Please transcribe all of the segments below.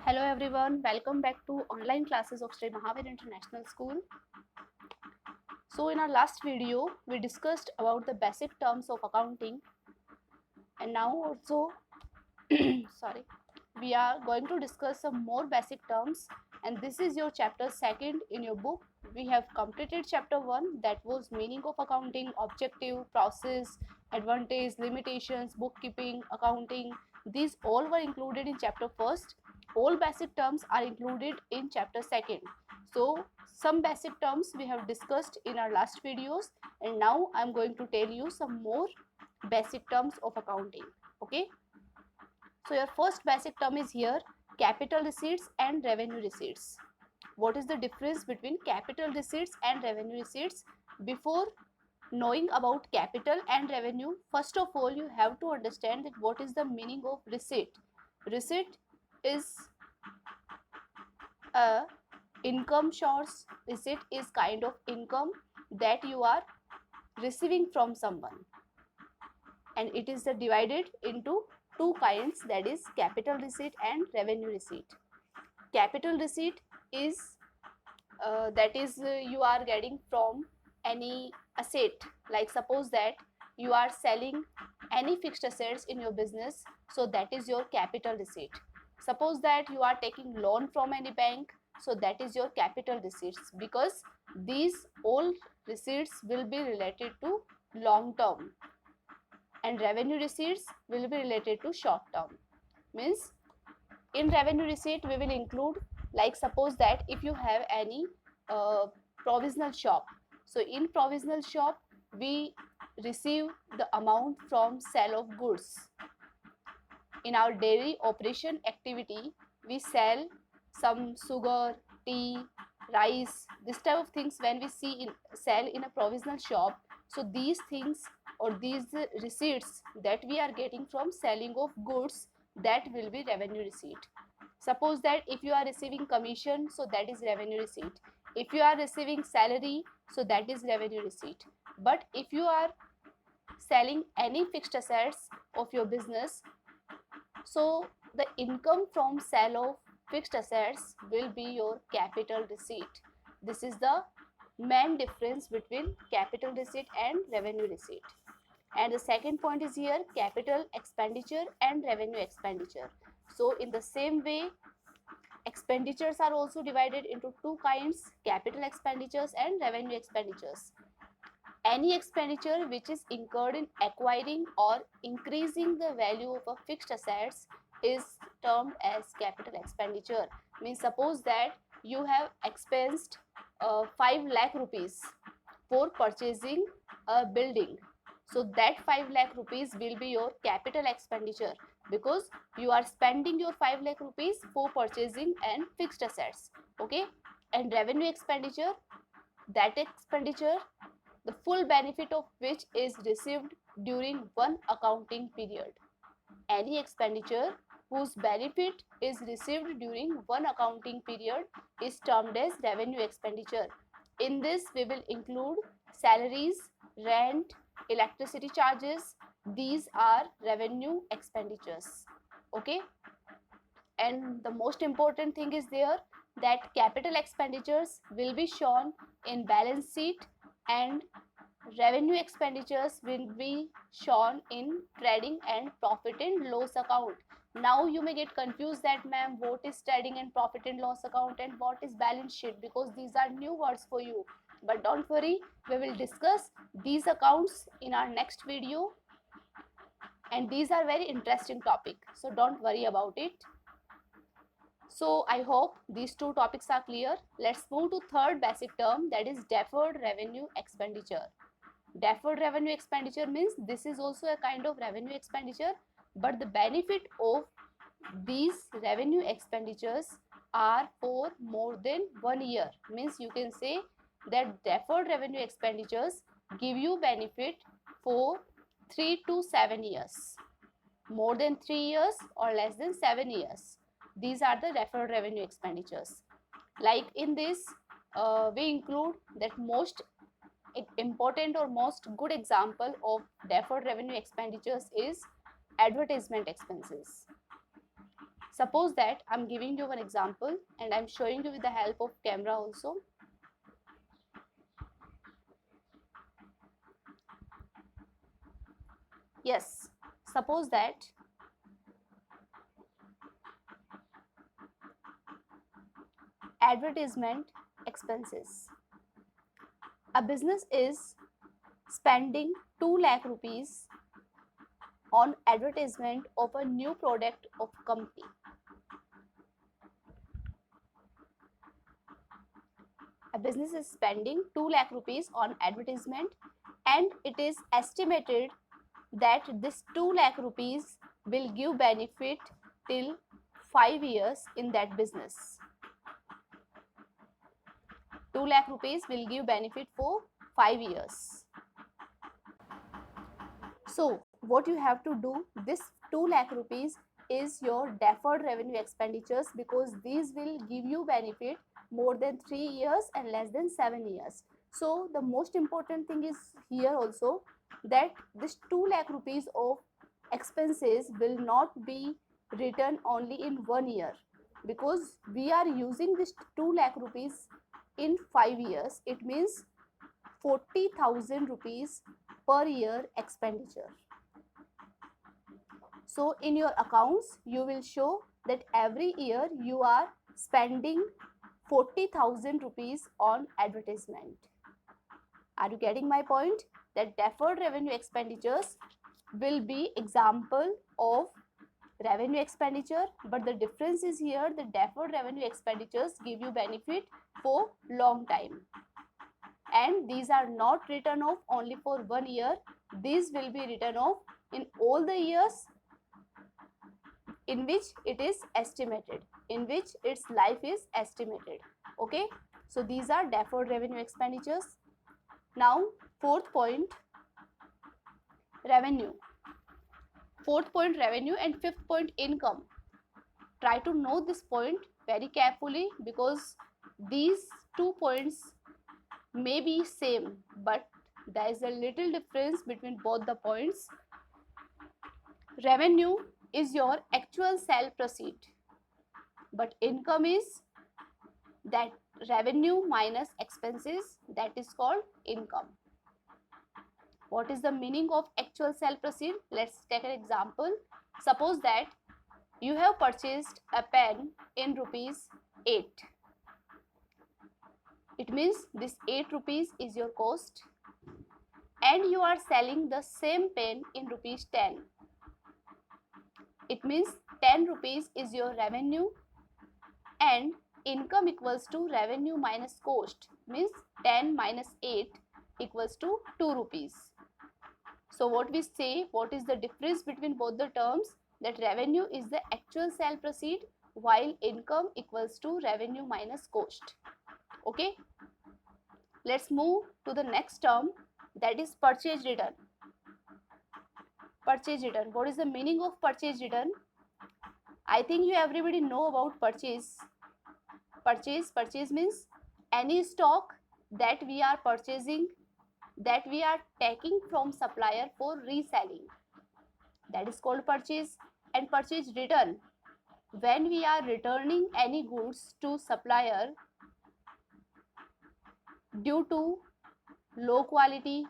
Hello everyone, welcome back to online classes of Sri Mahavir International School. So in our last video, we discussed about the basic terms of accounting, and now also sorry, we are going to discuss some more basic terms, and this is your chapter 2nd in your book. We have completed chapter 1, that was meaning of accounting, objective, process, advantage, limitations, bookkeeping, accounting. These all were included in chapter 1st. All basic terms are included in chapter 2nd. So some basic terms we have discussed in our last videos, and now I am going to tell you some more basic terms of accounting. Okay. So your first basic term is here, capital receipts and revenue receipts. What is the difference between capital receipts and revenue receipts? Before knowing about capital and revenue, first of all you have to understand that what is the meaning of receipt. Receipt is a income source. Receipt is kind of income that you are receiving from someone, and it is divided into two kinds, that is capital receipt and revenue receipt. Capital receipt is you are getting from any asset, like suppose that you are selling any fixed assets in your business, so that is your capital receipt. Suppose that you are taking loan from any bank, so that is your capital receipts, because these all receipts will be related to long term, and revenue receipts will be related to short term. Means in revenue receipt we will include, like suppose that if you have any provisional shop, so in provisional shop we receive the amount from sale of goods. In our daily operation activity, we sell some sugar, tea, rice, this type of things. When we see in sell in a provisional shop, so these things or these receipts that we are getting from selling of goods, that will be revenue receipt. Suppose that if you are receiving commission, so that is revenue receipt. If you are receiving salary, so that is revenue receipt. But if you are selling any fixed assets of your business, so the income from sale of fixed assets will be your capital receipt. This is the main difference between capital receipt and revenue receipt. And the second point is here, capital expenditure and revenue expenditure. So in the same way, expenditures are also divided into two kinds, capital expenditures and revenue expenditures. Any expenditure which is incurred in acquiring or increasing the value of a fixed assets is termed as capital expenditure. Means suppose that you have expensed 5 lakh rupees for purchasing a building, so that 5 lakh rupees will be your capital expenditure, because you are spending your 5 lakh rupees for purchasing and fixed assets. Okay. And revenue expenditure, that expenditure the full benefit of which is received during one accounting period. Any expenditure whose benefit is received during one accounting period is termed as revenue expenditure. In this we will include salaries, rent, electricity charges. These are revenue expenditures. Okay. And the most important thing is there, that capital expenditures will be shown in balance sheet and revenue expenditures will be shown in trading and profit and loss account. Now you may get confused that ma'am, what is trading and profit and loss account and what is balance sheet, because these are new words for you. But don't worry, we will discuss these accounts in our next video, and these are very interesting topic, so don't worry about it. So I hope these two topics are clear. Let's move to third basic term, that is deferred revenue expenditure. Deferred revenue expenditure means this is also a kind of revenue expenditure, but the benefit of these revenue expenditures are for more than 1 year. Means you can say that deferred revenue expenditures give you benefit for 3 to 7 years, more than 3 years or less than 7 years. These are the deferred revenue expenditures. Like in this, we include that most important or most good example of deferred revenue expenditures is advertisement expenses. Suppose that I'm giving you one example and I'm showing you with the help of camera also. Yes, suppose that advertisement expenses. A business is spending 2 lakh rupees on advertisement of a new product of company. A business is spending 2 lakh rupees on advertisement, and it is estimated that this 2 lakh rupees will give benefit till 5 years in that business. 2 lakh rupees will give benefit for 5 years. So what you have to do, this 2 lakh rupees is your deferred revenue expenditures, because these will give you benefit more than 3 years and less than 7 years. So the most important thing is here also that this 2 lakh rupees of expenses will not be written only in 1 year, because we are using this 2 lakh rupees in 5 years. It means 40,000 rupees per year expenditure. So in your accounts you will show that every year you are spending 40,000 rupees on advertisement. Are you getting my point? That deferred revenue expenditures will be example of revenue expenditure, but the difference is here the deferred revenue expenditures give you benefit for long time, and these are not written off only for 1 year. These will be written off in all the years in which it is estimated, in which its life is estimated. Okay, so these are deferred revenue expenditures. Now fourth point, revenue. Fourth point, revenue, and fifth point, income. Try to know this point very carefully, because these 2 points may be same, but there is a little difference between both the points. Revenue is your actual sale proceed, but income is that revenue minus expenses, that is called income. What is the meaning of actual sale proceed? Let's take an example. Suppose that you have purchased a pen in rupees 8. It means this 8 rupees is your cost, and you are selling the same pen in rupees 10. It means 10 rupees is your revenue, and income equals to revenue minus cost, means 10 minus 8 equals to 2 rupees. So what we say, what is the difference between both the terms? That revenue is the actual sale proceed, while income equals to revenue minus cost. Okay, let's move to the next term, that is purchase return. Purchase return. What is the meaning of purchase return? I think you everybody know about purchase. Purchase means any stock that we are purchasing, that we are taking from supplier for reselling, that is called purchase. And purchase return, when we are returning any goods to supplier due to low quality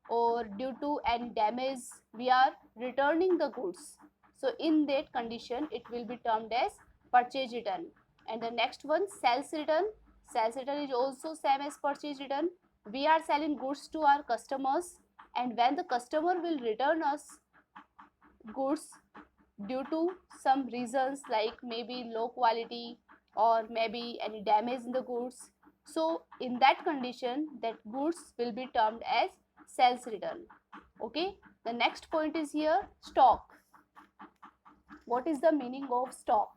or due to any damage, we are returning the goods. So in that condition it will be termed as purchase return. And the next one, sales return. Sales return is also same as purchase return. We are selling goods to our customers, and when the customer will return us goods due to some reasons, like maybe low quality or maybe any damage in the goods, so in that condition that goods will be termed as sales return. Okay, the next point is here, stock. What is the meaning of stock?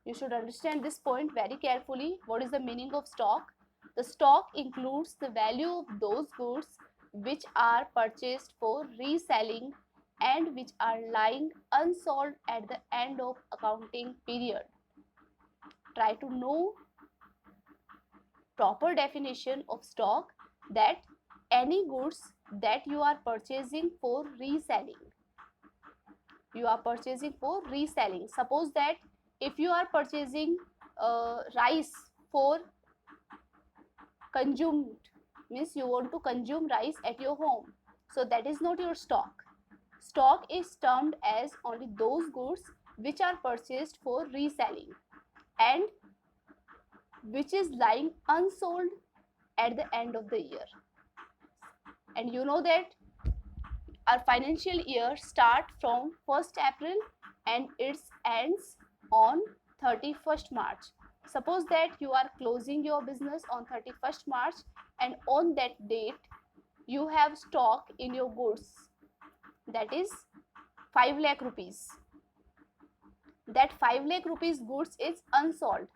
You should understand this point very carefully. What is the meaning of stock? The stock includes the value of those goods which are purchased for reselling and which are lying unsold at the end of accounting period. Try to know proper definition of stock, that any goods that you are purchasing for reselling. You are purchasing for reselling. Suppose that if you are purchasing rice for consumed, means you want to consume rice at your home, so that is not your stock. Stock is termed as only those goods which are purchased for reselling and which is lying unsold at the end of the year. And you know that our financial year start from 1st April and it ends on 31st March. Suppose that you are closing your business on 31st March and on that date you have stock in your goods, that is 5 lakh rupees. That 5 lakh rupees goods is unsold.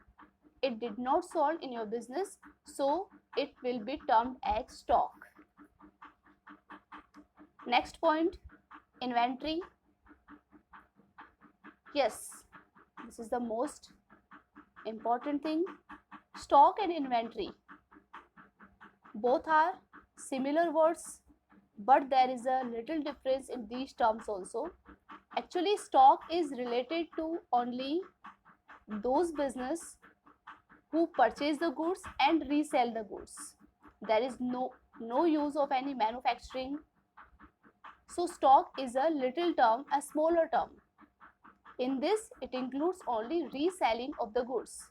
It did not sold in your business, so it will be termed as stock. Next point, inventory. Yes, this is the most important thing. Stock and inventory, both are similar words, but there is a little difference in these terms also. Actually, stock is related to only those business who purchase the goods and resell the goods. There is no use of any manufacturing. So stock is a little term, a smaller term. In this, it includes only reselling of the goods.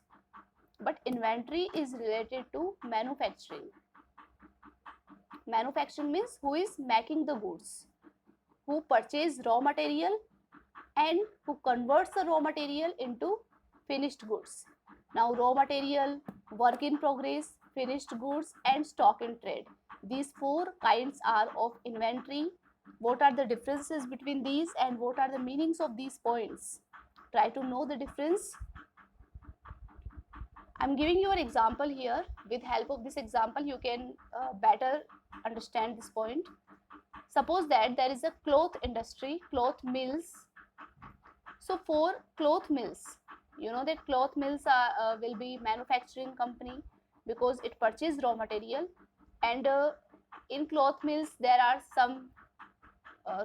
But inventory is related to manufacturing. Manufacturing means who is making the goods, who purchase raw material and who converts the raw material into finished goods. Now raw material, work in progress, finished goods and stock in trade. These 4 kinds are of inventory. What are the differences between these and what are the meanings of these points? Try to know the difference. I am giving you an example here. With help of this example, you can better understand this point. Suppose that there is a cloth industry, cloth mills. So for cloth mills, you know that cloth mills will be manufacturing company because it purchases raw material, and in cloth mills there are some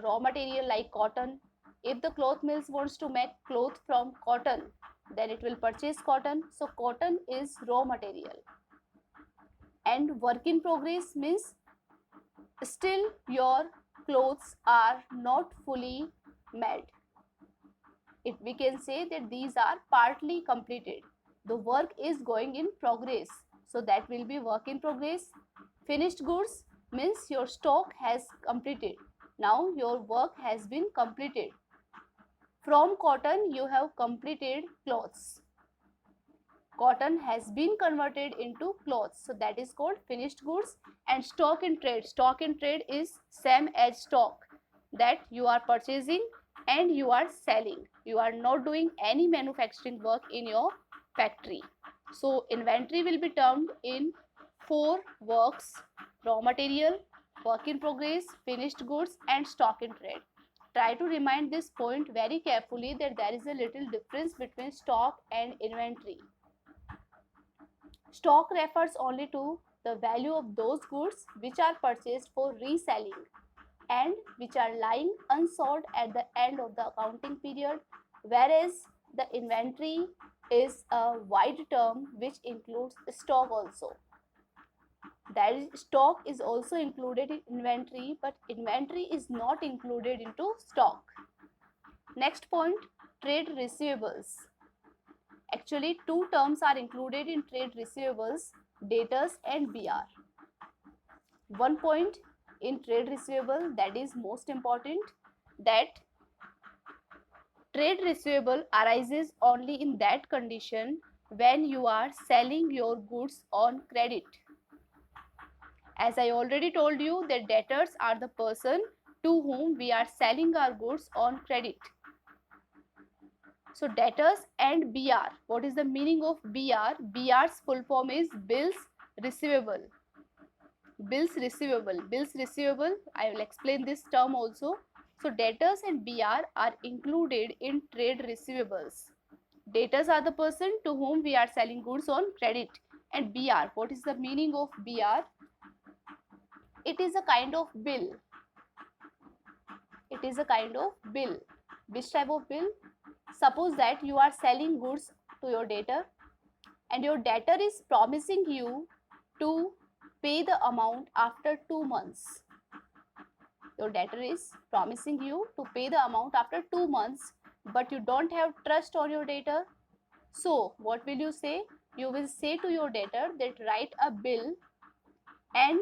raw material like cotton. If the cloth mills wants to make cloth from cotton, then it will purchase cotton. So cotton is raw material. And work in progress means still your clothes are not fully made. We can say that these are partly completed. The work is going in progress, so that will be work in progress. Finished goods means your stock has completed. Now your work has been completed. From cotton you have completed clothes. Cotton has been converted into clothes, so that is called finished goods. And stock in trade. Stock in trade is same as stock, that you are purchasing and you are selling. You are not doing any manufacturing work in your factory. So inventory will be termed in 4 works: raw material, work in progress, finished goods and stock in trade. Try to remind this point very carefully, that there is a little difference between stock and inventory. Stock refers only to the value of those goods which are purchased for reselling and which are lying unsold at the end of the accounting period, whereas the inventory is a wide term which includes stock also. That is, stock is also included in inventory, but inventory is not included into stock. Next point, trade receivables. Actually, 2 terms are included in trade receivables, debtors and BR. One point in trade receivable that is most important, that trade receivable arises only in that condition when you are selling your goods on credit. As I already told you, that debtors are the person to whom we are selling our goods on credit. So debtors and BR. What is the meaning of BR? BR's full form is bills receivable. Bills receivable. Bills receivable, I will explain this term also. So debtors and BR are included in trade receivables. Debtors are the person to whom we are selling goods on credit. And BR, what is the meaning of BR? It is a kind of bill. It is a kind of bill. Which type of bill? suppose that you are selling goods to your debtor and your debtor is promising you to pay the amount after 2 months. Your debtor is promising you to pay the amount after 2 months, but you don't have trust on your debtor. So what will you say? You will say to your debtor that write a bill and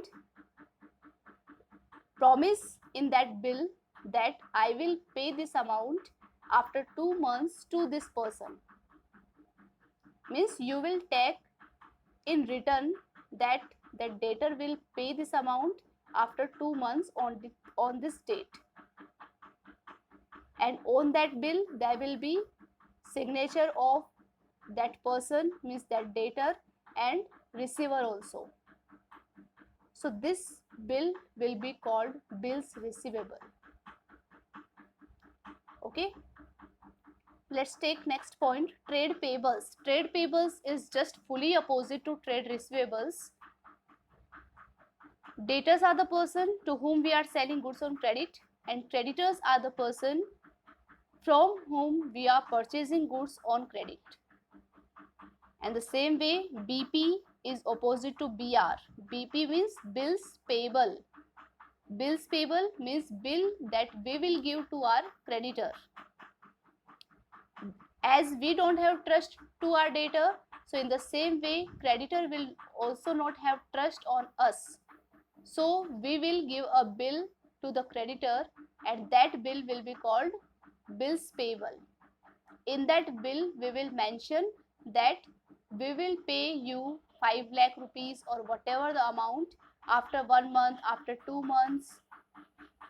promise in that bill that I will pay this amount after 2 months to this person. Means you will take in return that the debtor will pay this amount after 2 months on this date, and on that bill there will be signature of that person, means that debtor and receiver also. So this bill will be called bills receivable. Okay, let's take next point, trade payables. Trade payables is just fully opposite to trade receivables. Debtors are the person to whom we are selling goods on credit, and creditors are the person from whom we are purchasing goods on credit. And the same way, BP is opposite to BR. BP means bills payable. Bills payable means bill that we will give to our creditor. As we don't have trust to our debtor, so in the same way, creditor will also not have trust on us. So we will give a bill to the creditor, and that bill will be called bills payable. In that bill, we will mention that we will pay you 5 lakh rupees or whatever the amount after 1 month, after 2 months.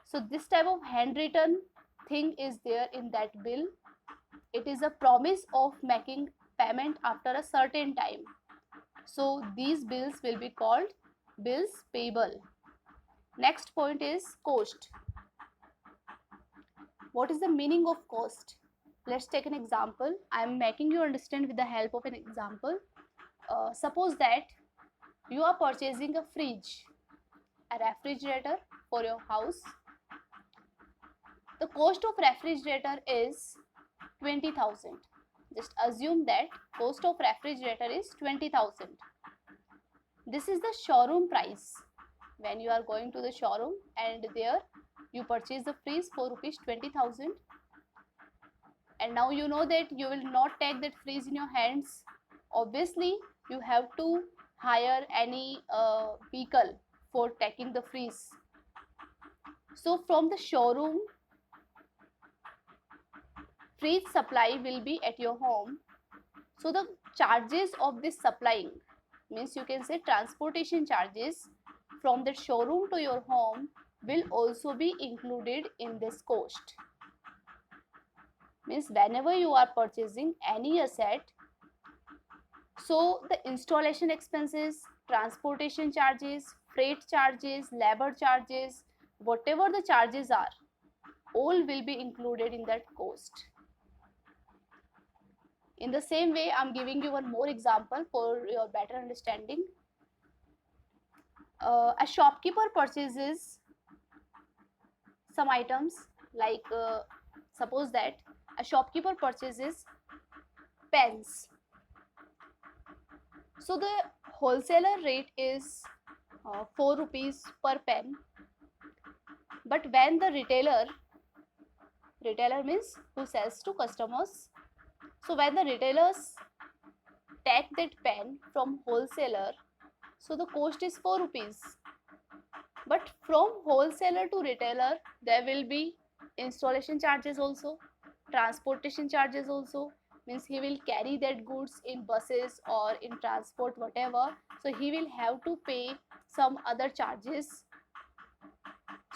So this type of handwritten thing is there in that bill. It is a promise of making payment after a certain time. So these bills will be called bills payable. Next point is cost. What is the meaning of cost? Let's take an example. I am making you understand with the help of an example. Suppose that you are purchasing a fridge, a refrigerator for your house. The cost of refrigerator is 20,000. Just assume that cost of refrigerator is 20,000. This is the showroom price. When you are going to the showroom and there you purchase the fridge for rupees 20,000, and now you know that you will not take that fridge in your hands. Obviously, you have to hire any vehicle for taking the fridge. So from the showroom, fridge supply will be at your home. So the charges of this supplying, means you can say transportation charges from the showroom to your home, will also be included in this cost. Means whenever you are purchasing any asset, so the installation expenses, transportation charges, freight charges, labor charges, whatever the charges are, all will be included in that cost. In the same way, I'm giving you one more example for your better understanding. A shopkeeper purchases some items, like suppose that a shopkeeper purchases pens. So the wholesaler rate is 4 rupees per pen, but when the retailer means who sells to customers, so when the retailers take that pen from wholesaler, so the cost is 4 rupees. But from wholesaler to retailer, there will be installation charges also, transportation charges also, means he will carry that goods in buses or in transport, whatever. So he will have to pay some other charges.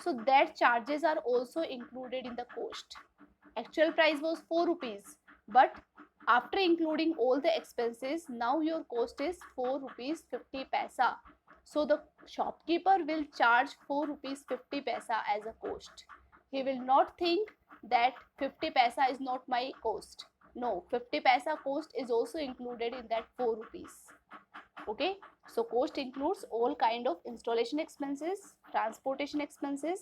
So that charges are also included in the cost. Actual price was 4 rupees, but after including all the expenses, now your cost is 4 rupees 50 paisa. So the shopkeeper will charge 4 rupees 50 paisa as a cost. He will not think that 50 paisa is not my cost. No, 50 paisa cost is also included in that 4 rupees. Okay, so cost includes all kind of installation expenses, transportation expenses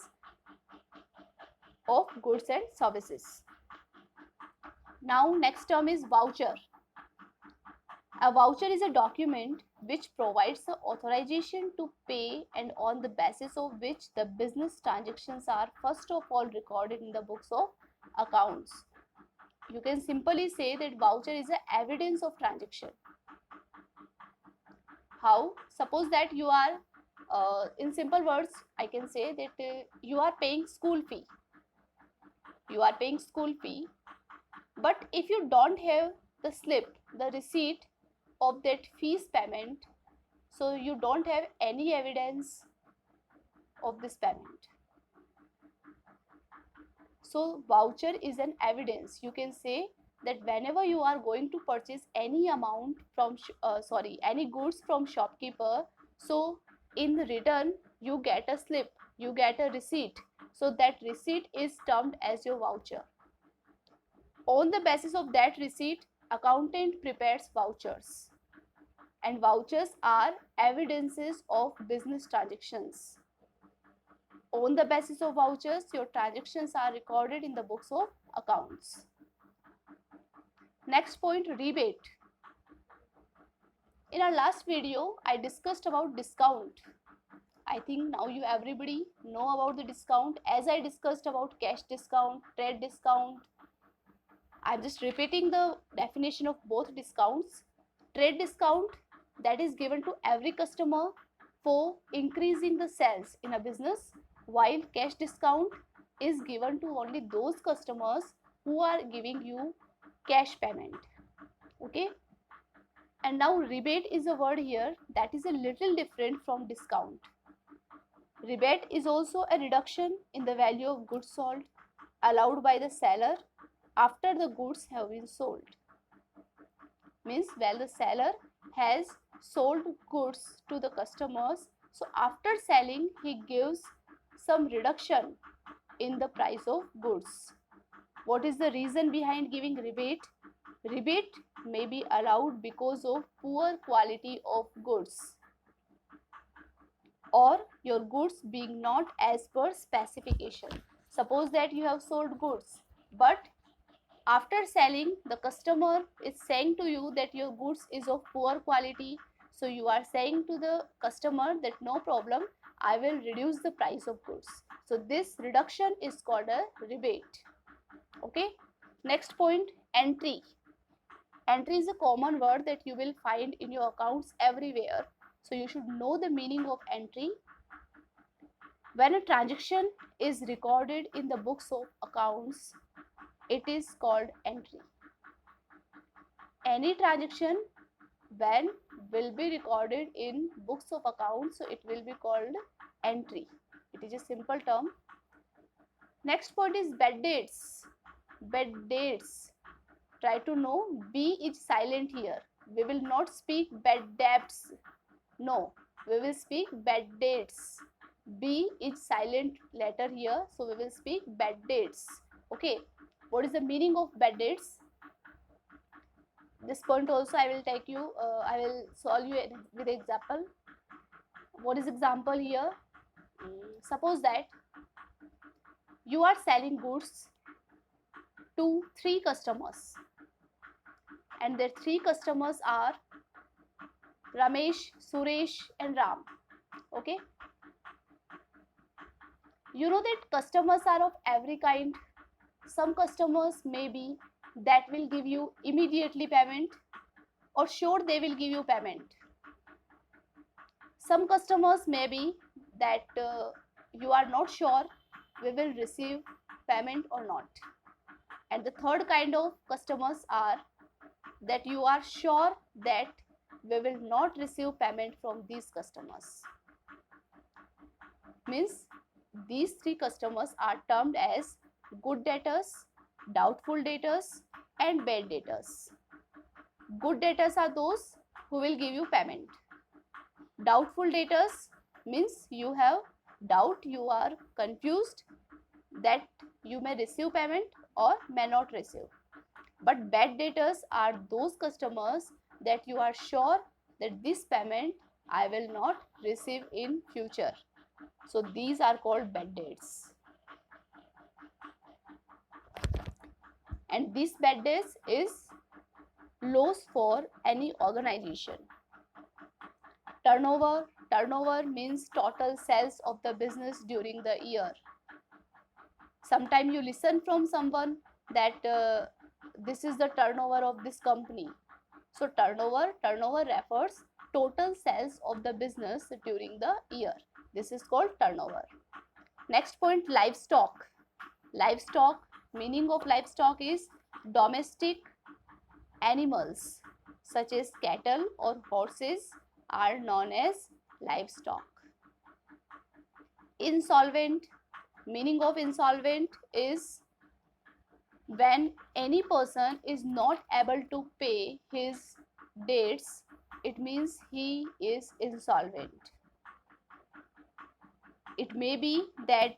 of goods and services. Now next term is voucher. A voucher is a document which provides the authorization to pay and on the basis of which the business transactions are first of all recorded in the books of accounts. You can simply say that voucher is a evidence of transaction. How? Suppose that you are, in simple words, I can say that you are paying school fee. You are paying school fee, but if you don't have the slip, the receipt of that fees payment, so you don't have any evidence of this payment. So voucher is an evidence. You can say that whenever you are going to purchase any amount from any goods from shopkeeper, so in return you get a slip, you get a receipt, so that receipt is termed as your voucher. On the basis of that receipt, accountant prepares vouchers, and vouchers are evidences of business transactions. On the basis of vouchers, your transactions are recorded in the books of accounts. Next point, rebate. In our last video, I discussed about discount. I think now you everybody know about the discount, as I discussed about cash discount, trade discount. I'm just repeating the definition of both discounts. Trade discount, that is given to every customer for increasing the sales in a business, while cash discount is given to only those customers who are giving you cash payment. Okay, and now rebate is a word here that is a little different from discount. Rebate is also a reduction in the value of goods sold allowed by the seller after the goods have been sold. Means while the seller has sold goods to the customers, so after selling he gives some reduction in the price of goods. What is the reason behind giving rebate? Rebate may be allowed because of poor quality of goods or your goods being not as per specification. Suppose that you have sold goods, but after selling the customer is saying to you that your goods is of poor quality, so you are saying to the customer that no problem, I will reduce the price of goods. So this reduction is called a rebate. Okay, next point, entry. Entry is a common word that you will find in your accounts everywhere, so you should know the meaning of entry. When a transaction is recorded in the books of accounts, it is called entry. Any transaction when will be recorded in books of accounts, so it will be called entry. It is a simple term. Next point is bad dates. Bad dates. Try to know, B is silent here. We will not speak bad debts. No, we will speak bad dates. B is silent letter here, so we will speak bad dates. Okay, what is the meaning of bad dates? This point also I will take you, I will solve you with example. What is example here? Suppose that you are selling goods to 3 customers, and the 3 customers are Ramesh, Suresh and Ram. Okay, you know that customers are of every kind. Some customers may be that will give you immediately payment, or sure they will give you payment. Some customers may be that you are not sure we will receive payment or not. And the third kind of customers are that you are sure that we will not receive payment from these customers. Means these 3 customers are termed as good debtors, doubtful debtors and bad debtors. Good debtors are those who will give you payment. Doubtful debtors means you have doubt, you are confused that you may receive payment or may not receive. But bad debtors are those customers that you are sure that this payment I will not receive in future. So these are called bad debts. and this bad days is loss for any organization. Turnover means total sales of the business during the year. Sometime you listen from someone that this is the turnover of this company. So turnover refers total sales of the business during the year. This is called turnover. Next point, livestock. Meaning of livestock is domestic animals such as cattle or horses are known as livestock. Insolvent. Meaning of insolvent is when any person is not able to pay his debts, it means he is insolvent. It may be that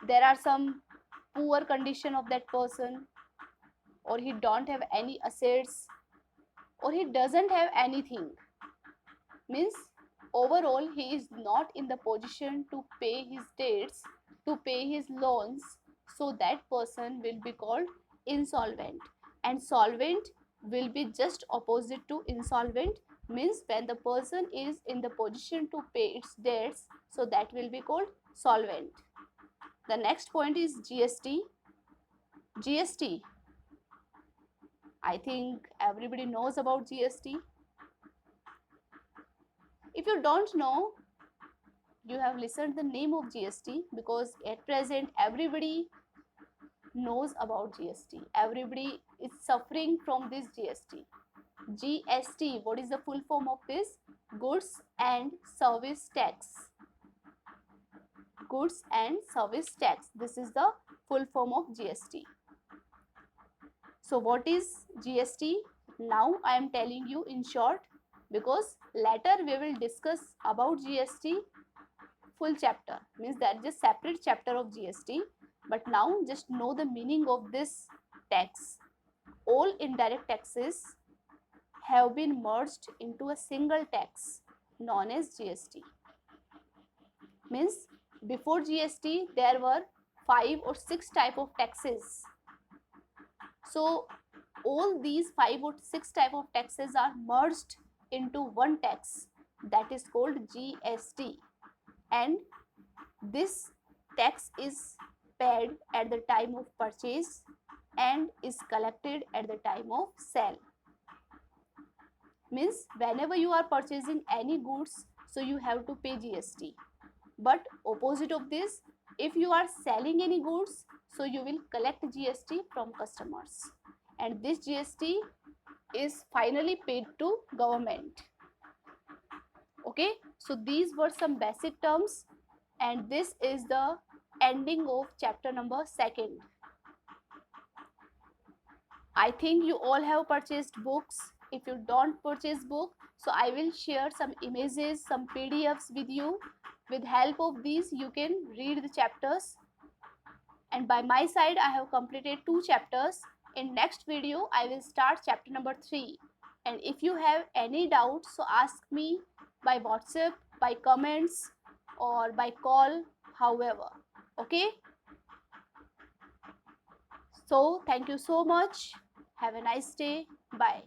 there are some poor condition of that person, or he don't have any assets, or he doesn't have anything. Means overall he is not in the position to pay his debts, to pay his loans, so that person will be called insolvent. And solvent will be just opposite to insolvent, means when the person is in the position to pay its debts, so that will be called solvent. The next point is GST. GST, I think everybody knows about GST. If you don't know, you have listened the name of GST, because at present everybody knows about GST. Everybody is suffering from this GST. GST, what is the full form of this? Goods and Service Tax. Goods and Service Tax. This is the full form of GST. So what is GST? Now I am telling you in short, because later we will discuss about GST full chapter, means that is a separate chapter of GST, but now just know the meaning of this tax. All indirect taxes have been merged into a single tax known as GST. Means before GST there were 5 or 6 type of taxes. So all these 5 or 6 type of taxes are merged into one tax, that is called GST, and this tax is paid at the time of purchase and is collected at the time of sale. Means whenever you are purchasing any goods, so you have to pay GST. But opposite of this, if you are selling any goods, so you will collect GST from customers, and this GST is finally paid to government. Okay, so these were some basic terms, and this is the ending of chapter number 2. I think you all have purchased books. If you don't purchase book, so I will share some images, some PDFs with you. With help of these you can read the chapters, and by my side I have completed 2 chapters. In next video I will start chapter number 3, and if you have any doubt, so ask me by WhatsApp, by comments, or by call, however. Okay, so thank you so much. Have a nice day. Bye.